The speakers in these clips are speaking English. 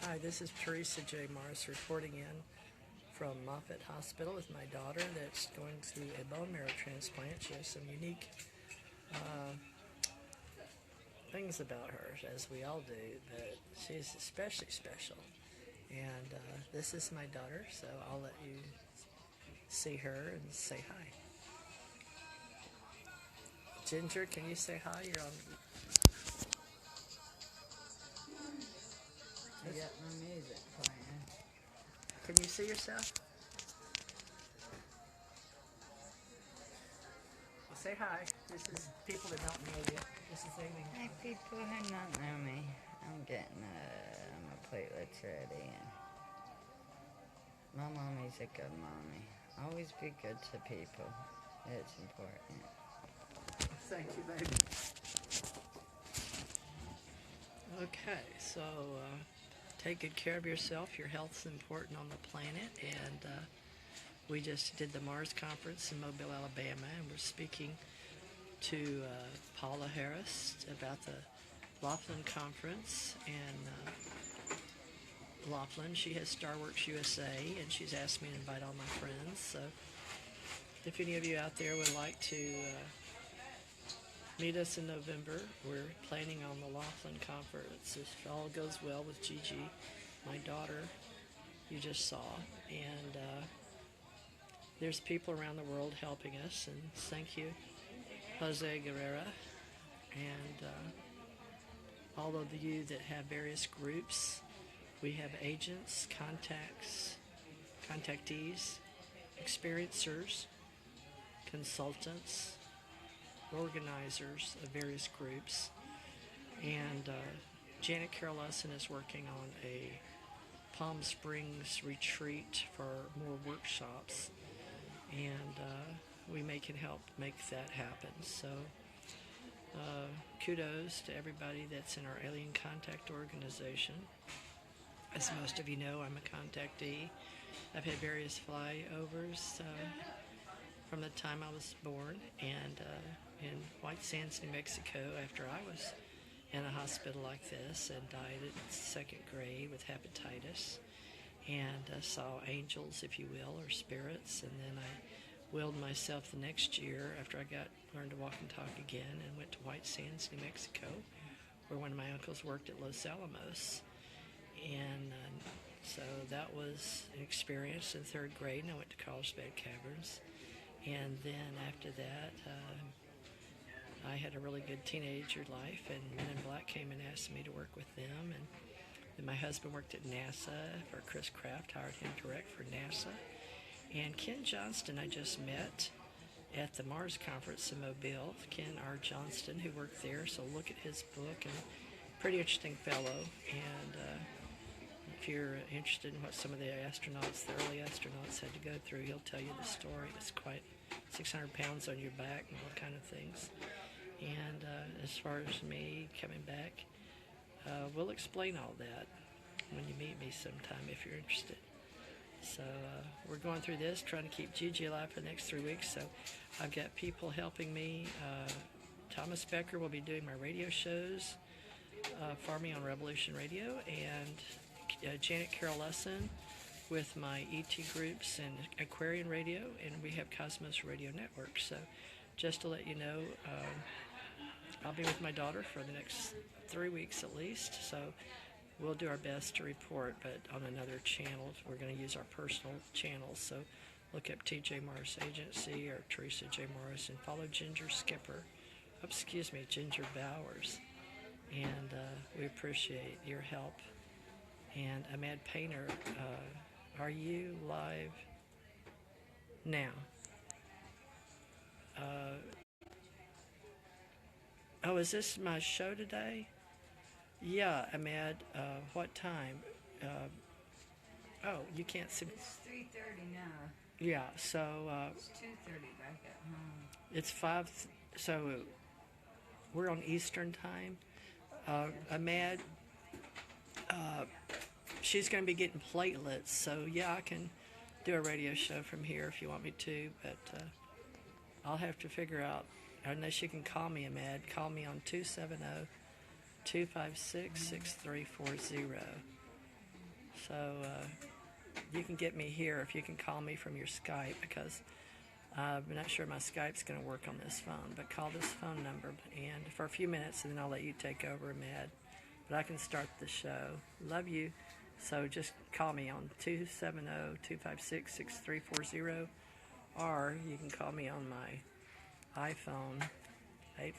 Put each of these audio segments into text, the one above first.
Hi, this is Theresa J Morris reporting in from Moffit Hospital with my daughter that's going through a bone marrow transplant. She has some unique things about her, as we all do, but she's especially special. And this is my daughter, so I'll let you see her and say hi. Ginger, can you say hi? You're on. I got my music playing. Can you see yourself? Well, say hi. This is people that don't know you. This is Amy. Hey, people who don't know me, I'm getting my platelets ready. And my mommy's a good mommy. Always be good to people. It's important. Thank you, baby. Okay, so take good care of yourself. Your health's important on the planet, and we just did the Mars conference in Mobile, Alabama, and we're speaking to Paula Harris about the Laughlin conference. And Laughlin, she has Starworks USA, and she's asked me to invite all my friends. So if any of you out there would like to meet us in November, we're planning on the Laughlin conference. If all goes well with Gigi, my daughter, you just saw. And there's people around the world helping us, and thank you, Jose Guerrera, and all of you that have various groups. We have agents, contacts, contactees, experiencers, consultants, organizers of various groups. And Janet Carol Lesson is working on a Palm Springs retreat for more workshops, and we can help make that happen. So kudos to everybody that's in our Alien Contact organization. As most of you know, I'm a contactee. I've had various flyovers from the time I was born, and in White Sands, New Mexico, after I was in a hospital like this and died at second grade with hepatitis, and saw angels, if you will, or spirits. And then I willed myself the next year after I learned to walk and talk again, and went to White Sands, New Mexico, where one of my uncles worked at Los Alamos. And so that was an experience in third grade, and I went to Carlsbad Caverns. And then after that, I had a really good teenager life, and Men in Black came and asked me to work with them. And then my husband worked at NASA for Chris Kraft, hired him direct for NASA. And Ken Johnston I just met at the Mars conference in Mobile. Ken R. Johnston, who worked there, so look at his book, and pretty interesting fellow. And if you're interested in what some of the astronauts, the early astronauts, had to go through, he'll tell you the story. It's quite 600 pounds on your back and all kind of things. And as far as me coming back, we'll explain all that when you meet me sometime if you're interested. So we're going through this, trying to keep Gigi alive for the next 3 weeks. So I've got people helping me. Thomas Becker will be doing my radio shows for me on Revolution Radio, and Janet Carol Lesson with my ET groups and Aquarian Radio, and we have Cosmos Radio Network. So just to let you know, I'll be with my daughter for the next 3 weeks at least. So we'll do our best to report, but on another channel. We're going to use our personal channels. So look up TJ Morris Agency or Theresa J Morris, and follow Ginger Bowers. And we appreciate your help. And Ahmad Painter, are you live now? Oh, is this my show today? Yeah, Ahmad, what time? Oh, you can't see. It's 3:30 now. Yeah, so It's 2:30 back at home. it's 5, so we're on Eastern time. Ahmad, she's going to be getting platelets, so yeah, I can do a radio show from here if you want me to, but I'll have to figure out, unless you can call me, Ahmad. Call me on 270-256-6340. So you can get me here if you can call me from your Skype, because I'm not sure my Skype's going to work on this phone, but call this phone number and for a few minutes, and then I'll let you take over, Mad. But I can start the show. Love you. So just call me on 270-256-6340, or you can call me on my iPhone,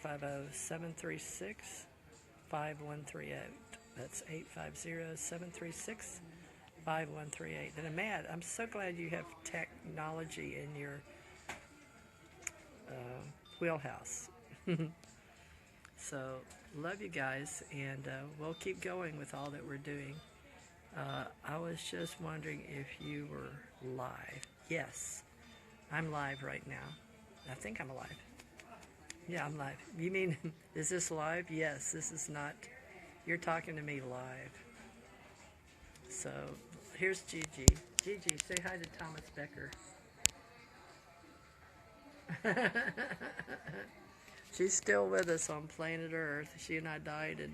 850-736-5138. That's 850-736-5138. And Matt, I'm so glad you have technology in your wheelhouse. So, love you guys, and we'll keep going with all that we're doing. I was just wondering if you were live. Yes, I'm live right now. I think I'm alive. Yeah, I'm live. You mean, is this live? Yes, this is not. You're talking to me live. So, here's Gigi. Gigi, say hi to Thomas Becker. She's still with us on planet Earth. She and I died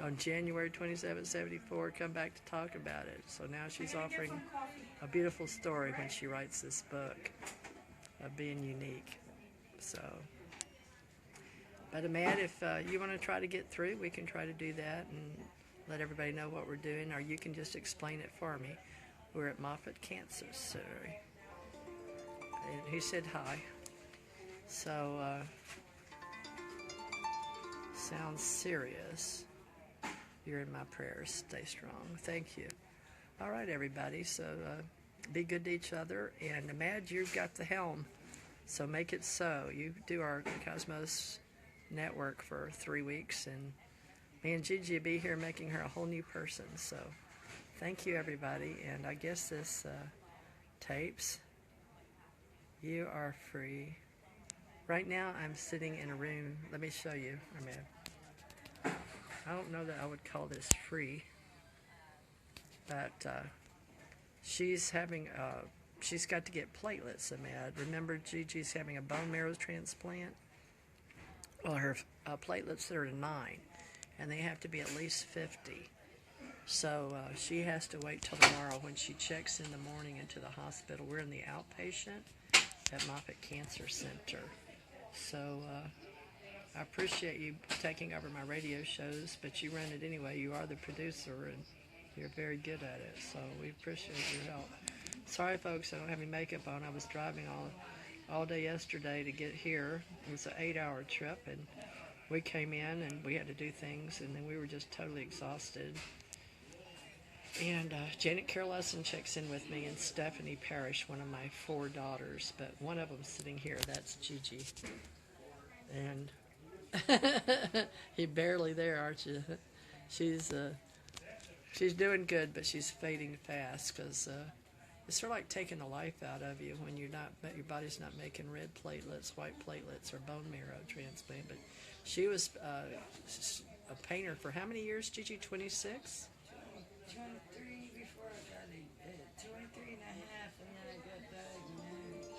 on January 27, 74. Come back to talk about it. So now she's offering a beautiful story when she writes this book of being unique. So, but Matt, if you want to try to get through, we can try to do that and let everybody know what we're doing, or you can just explain it for me. We're at Moffit Cancer Hospital. And he said hi. So, sounds serious. You're in my prayers. Stay strong. Thank you. All right, everybody. So, be good to each other. And Mad, you've got the helm. So make it so. You do our Cosmos network for 3 weeks, and me and Gigi will be here making her a whole new person. So thank you, everybody. And I guess this tapes. You are free. Right now, I'm sitting in a room. Let me show you. I don't know that I would call this free, but she's having she's got to get platelets, Ahmed. Remember, Gigi's having a bone marrow transplant? Well, her platelets are 9, and they have to be at least 50. So she has to wait till tomorrow when she checks in the morning into the hospital. We're in the outpatient at Moffit Cancer Center. So I appreciate you taking over my radio shows, but you run it anyway. You are the producer, and you're very good at it. So we appreciate your help. Sorry, folks, I don't have any makeup on. I was driving all day yesterday to get here. It was an 8-hour trip, and we came in, and we had to do things, and then we were just totally exhausted. And Janet Carolson checks in with me, and Stephanie Parrish, one of my 4 daughters, but one of them's sitting here. That's Gigi. And you're barely there, aren't you? She's doing good, but she's fading fast, because it's sort of like taking the life out of you when your body's not making red platelets, white platelets, or bone marrow transplant. But she was a painter for how many years, Gigi? 26? 23 before I got it. 23 and a half, and then I got diagnosed.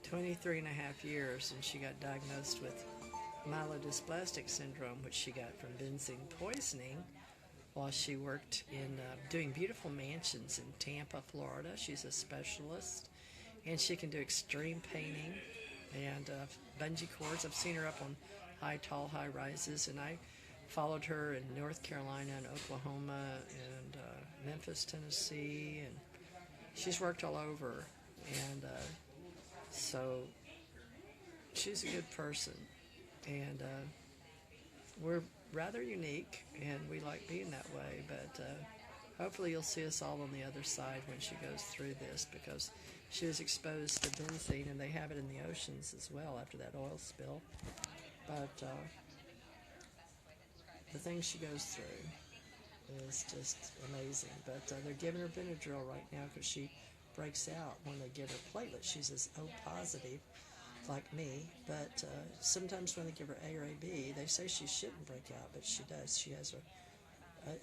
23 and a half years, and she got diagnosed with myelodysplastic syndrome, which she got from benzene poisoning while she worked in doing beautiful mansions in Tampa, Florida. She's a specialist, and she can do extreme painting and bungee cords. I've seen her up on tall high rises, and I followed her in North Carolina and Oklahoma and Memphis, Tennessee, and she's worked all over. And so she's a good person, and we're rather unique, and we like being that way, but hopefully you'll see us all on the other side when she goes through this, because she was exposed to benzene, and they have it in the oceans as well after that oil spill. But the things she goes through is just amazing. But they're giving her Benadryl right now because she breaks out when they give her platelets. She's as O positive like me, but sometimes when they give her A or AB, they say she shouldn't break out, but she does. She has a,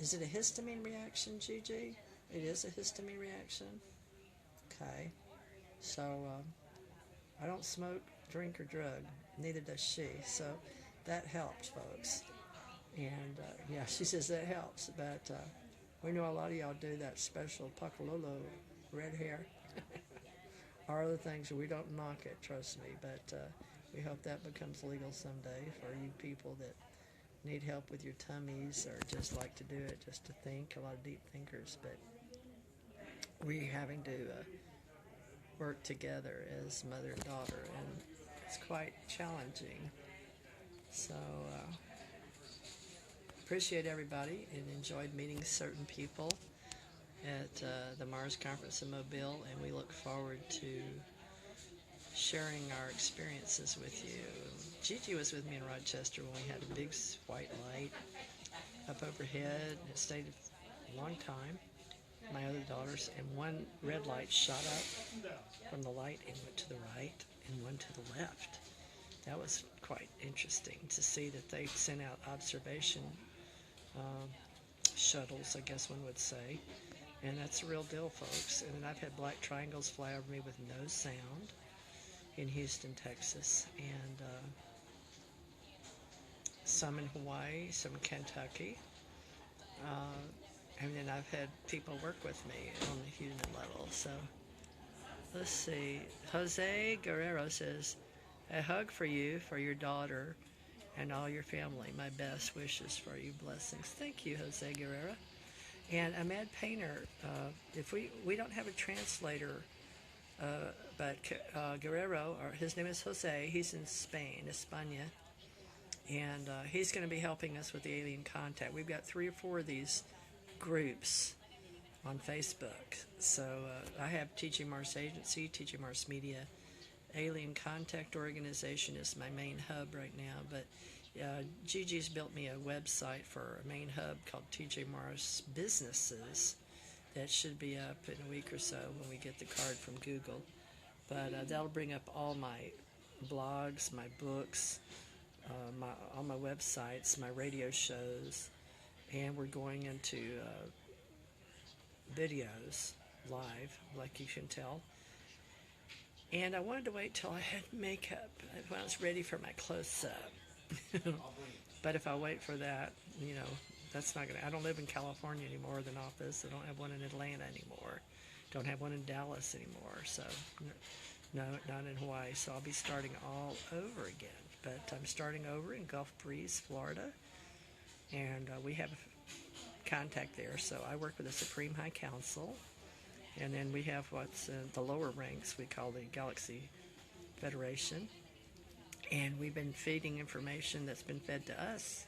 is it a histamine reaction, Gigi? It is a histamine reaction? Okay. So, I don't smoke, drink, or drug. Neither does she. So, that helps, folks. And, yeah, she says that helps, but We know a lot of y'all do that special Pakalolo red hair. Or other things, we don't knock it, trust me, but we hope that becomes legal someday for you people that need help with your tummies or just like to do it just to think, a lot of deep thinkers, but we're having to work together as mother and daughter, and it's quite challenging. So appreciate everybody and enjoyed meeting certain people at the Mars Conference in Mobile, and we look forward to sharing our experiences with you. Gigi was with me in Rochester when we had a big white light up overhead, and it stayed a long time. My other daughters, and one red light shot up from the light and went to the right, and one to the left. That was quite interesting to see that they sent out observation shuttles, I guess one would say. And that's the real deal, folks. And then I've had black triangles fly over me with no sound in Houston, Texas. And some in Hawaii, some in Kentucky. And then I've had people work with me on the human level. So let's see. Jose Guerrero says, a hug for you, for your daughter, and all your family. My best wishes for you. Blessings. Thank you, Jose Guerrero. And Ahmad Painter, if we don't have a translator, but Guerrero, or his name is Jose, he's in Spain, España, and he's going to be helping us with the alien contact. We've got 3 or 4 of these groups on Facebook. So I have TJ Morris Agency, TJ Morris Media, Alien Contact Organization is my main hub right now, but Gigi's built me a website for a main hub called TJ Morris Businesses that should be up in a week or so when we get the card from Google. But that'll bring up all my blogs, my books, all my websites, my radio shows, and we're going into videos live, like you can tell. And I wanted to wait till I had makeup when I was ready for my close-up. But if I wait for that, that's not going to... I don't live in California anymore with an office. I don't have one in Atlanta anymore. Don't have one in Dallas anymore. So, no, not in Hawaii. So I'll be starting all over again. But I'm starting over in Gulf Breeze, Florida. And we have contact there. So I work with the Supreme High Council. And then we have what's the lower ranks we call the Galaxy Federation. And we've been feeding information that's been fed to us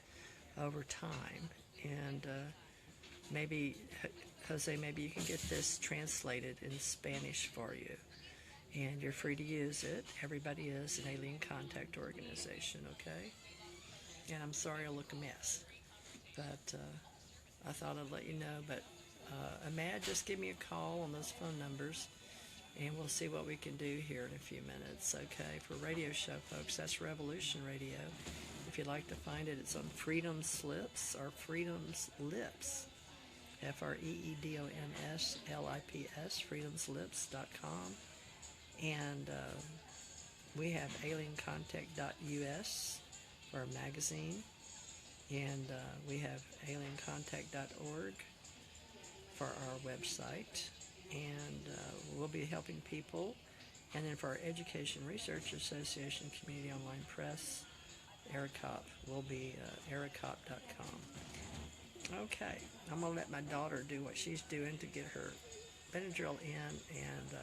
over time. And maybe, Jose, maybe you can get this translated in Spanish for you. And you're free to use it. Everybody is an alien contact organization, okay? And I'm sorry I look a mess. But I thought I'd let you know. But Ahmad, just give me a call on those phone numbers, and we'll see what we can do here in a few minutes, okay? For radio show, folks, that's Revolution Radio. If you'd like to find it, it's on Freedom's Lips, or Freedom's Lips, FreedomsLips, freedomslips.com. And we have aliencontact.us for our magazine, and we have aliencontact.org for our website, and we'll be helping people. And then for our Education Research Association Community Online Press, ARACOP will be aracop.com. Okay, I'm going to let my daughter do what she's doing to get her Benadryl in, and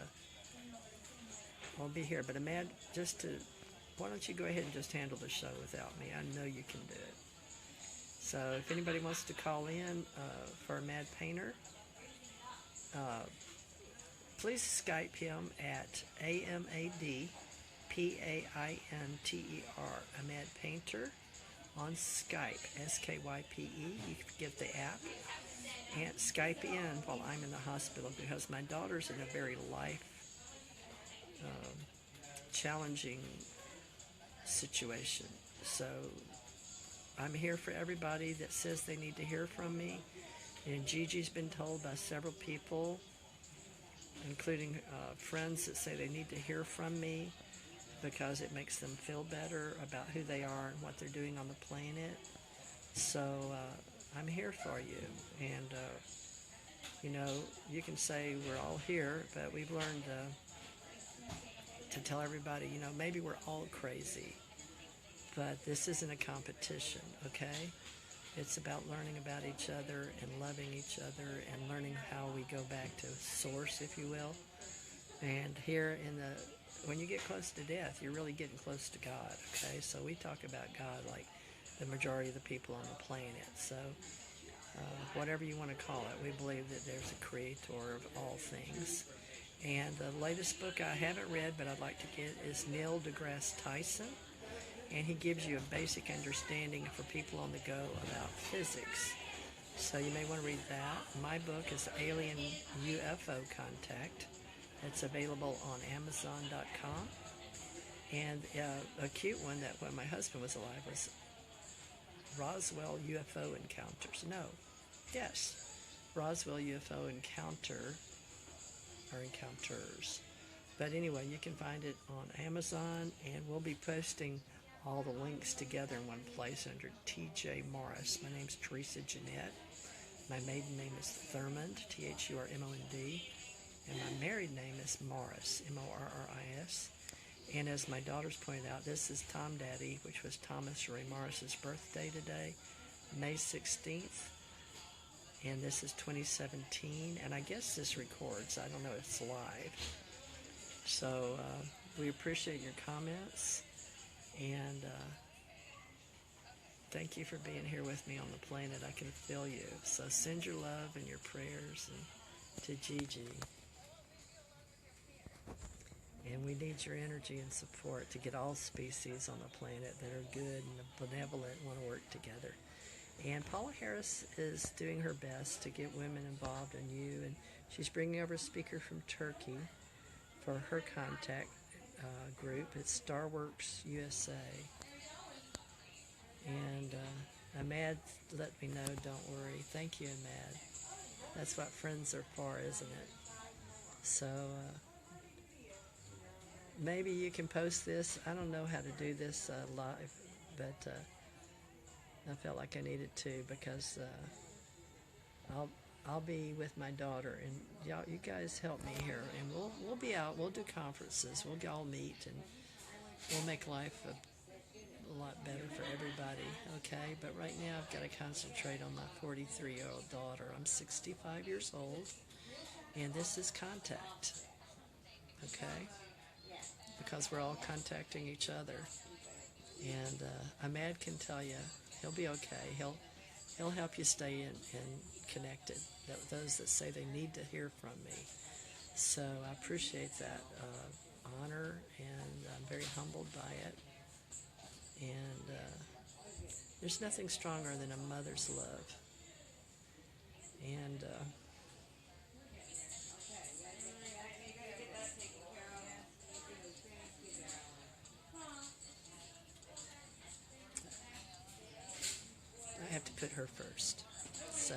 I'll be here. But Ahmad, why don't you go ahead and just handle the show without me? I know you can do it. So if anybody wants to call in for Ahmad Painter, please Skype him at AMADPAINTER, Ahmad Painter, on Skype, SKYPE. You can get the app and Skype in while I'm in the hospital, because my daughter's in a very challenging situation. So I'm here for everybody that says they need to hear from me. And Gigi's been told by several people, including friends, that say they need to hear from me because it makes them feel better about who they are and what they're doing on the planet. So I'm here for you. And You know, you can say we're all here, but we've learned to tell everybody, you know, maybe we're all crazy, but this isn't a competition, okay? It's about learning about each other and loving each other and learning how we go back to source, if you will. And here when you get close to death, you're really getting close to God, okay? So we talk about God like the majority of the people on the planet. So whatever you want to call it, we believe that there's a creator of all things. And the latest book I haven't read, but I'd like to get, is Neil deGrasse Tyson. And he gives you a basic understanding for people on the go about physics. So you may want to read that. My book is Alien UFO Contact. It's available on Amazon.com. And a cute one that when my husband was alive was Roswell UFO Encounters. Roswell UFO Encounter or Encounters. But anyway, you can find it on Amazon, and we'll be posting all the links together in one place under TJ Morris. My name's Theresa Jeanette. My maiden name is Thurmond, Thurmond, and my married name is Morris, Morris. And as my daughters pointed out, this is Tom Daddy, which was Thomas Ray Morris's birthday today, May 16th. And this is 2017, and I guess this records. I don't know if it's live. So we appreciate your comments, and thank you for being here with me on the planet. I can feel you. So send your love and your prayers to Gigi. And we need your energy and support to get all species on the planet that are good and benevolent and want to work together. And Paula Harris is doing her best to get women involved in you, and she's bringing over a speaker from Turkey for her contact group. It's Starworks USA. And Ahmad let me know, don't worry. Thank you, Ahmad. That's what friends are for, isn't it? So maybe you can post this. I don't know how to do this live, but I felt like I needed to, because I'll be with my daughter, and you guys help me here, and we'll be out. We'll do conferences. We'll all meet, and we'll make life a lot better for everybody. Okay, but right now I've got to concentrate on my 43-year-old daughter. I'm 65 years old, and this is contact. Okay, because we're all contacting each other, and Ahmad can tell you. He'll be okay. He'll help you stay in connected. Those that say they need to hear from me. So I appreciate that honor, and I'm very humbled by it. And there's nothing stronger than a mother's love. And I have to put her first. So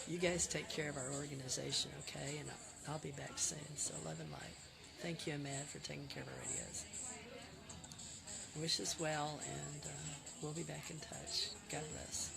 you guys take care of our organization, okay? And I'll be back soon. So love and light. Thank you, Ahmad, for taking care of our radios. Wish us well, and we'll be back in touch. God bless.